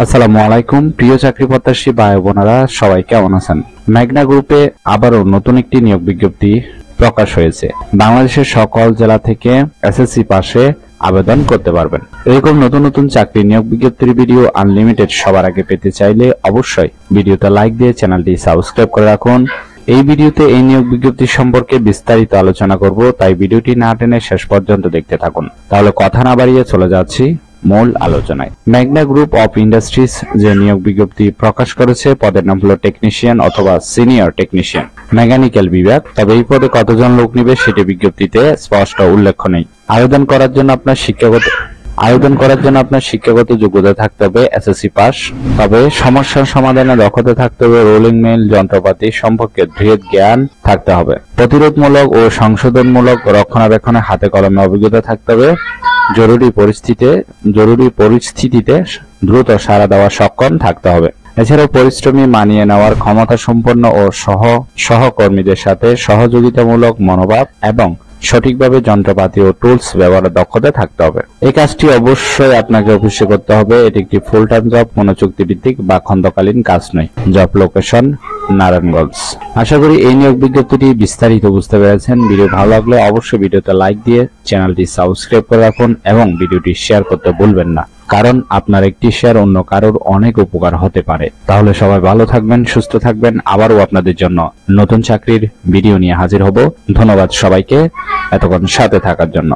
আসসালামু আলাইকুম প্রিয় চাকরি প্রত্যাশী ভাই বোনেরা, সবাই কেমন আছেন? মেঘনা গ্রুপে আবারও নতুন একটি নিয়োগ বিজ্ঞপ্তি প্রকাশ হয়েছে। বাংলাদেশের সকল জেলা থেকে এসএসসি পাশে আবেদন করতে পারবেন। এরকম নতুন নতুন চাকরি নিয়োগ বিজ্ঞপ্তির ভিডিও আনলিমিটেড সবার আগে পেতে চাইলে অবশ্যই ভিডিওতে লাইক দিয়ে চ্যানেলটি সাবস্ক্রাইব করে রাখুন। এই ভিডিওতে এই নিয়োগ বিজ্ঞপ্তি সম্পর্কে বিস্তারিত আলোচনা করব, তাই ভিডিওটি না টেনে শেষ পর্যন্ত দেখতে থাকুন। তাহলে কথা না বাড়িয়ে চলে যাচ্ছি মূল আলোচনায়। মেঘনা গ্রুপ অফ ইন্ডাস্ট্রিজ যে নিয়োগ বিজ্ঞপ্তি প্রকাশ করেছে, পদের নাম হলো টেকনিশিয়ান অথবা সিনিয়র টেকনিশিয়ান, মেকানিক্যাল বিভাগ। তবে এই পদে কতজন লোক নিবে সেটি বিজ্ঞপ্তিতে স্পষ্ট উল্লেখ নেই। আবেদন করার জন্য আপনার শিক্ষাগত যোগ্যতা থাকতে হবে এসএসসি পাস। তবে সমস্যার সমাধানে দক্ষতা থাকতে হবে, রোলিং মিল যন্ত্রপাতি সম্পর্কে দৃঢ় জ্ঞান থাকতে হবে, প্রতিরোধমূলক ও সংশোধনমূলক রক্ষণাবেক্ষণে হাতে কলমে অভিজ্ঞতা থাকতে হবে, জরুরি পরিস্থিতিতে দ্রুত সাড়া দেওয়া সক্ষম থাকতে হবে। এছাড়াও পরিশ্রমী, মানিয়ে নেওয়ার ক্ষমতা সম্পন্ন ও সহকর্মীদের সাথে সহযোগিতামূলক মনোভাব এবং সঠিকভাবে যন্ত্রপাতি ও টুলস ব্যবহারের দক্ষতা থাকতে হবে। এই কাজটি অবশ্যই আপনাকে অফিসে করতে হবে। এটি একটি ফুল টাইম জব, কোনো চুক্তিভিত্তিক বা খণ্ডকালীন কাজ নয়। Job location Narayanganj. আশা করি এই নিয়োগ বিজ্ঞপ্তিটি বিস্তারিত বুঝতে পেরেছেন। ভিডিও ভালো লাগলে অবশ্যই ভিডিওতে লাইক দিয়ে চ্যানেলটি সাবস্ক্রাইব করে রাখুন এবং ভিডিওটি শেয়ার করতে ভুলবেন না, কারণ আপনার একটি শেয়ার অন্য কারোর অনেক উপকার হতে পারে। তাহলে সবাই ভালো থাকবেন, সুস্থ থাকবেন। আবারও আপনাদের জন্য নতুন চাকরির ভিডিও নিয়ে হাজির হব। ধন্যবাদ সবাইকে এতক্ষণ সাথে থাকার জন্য।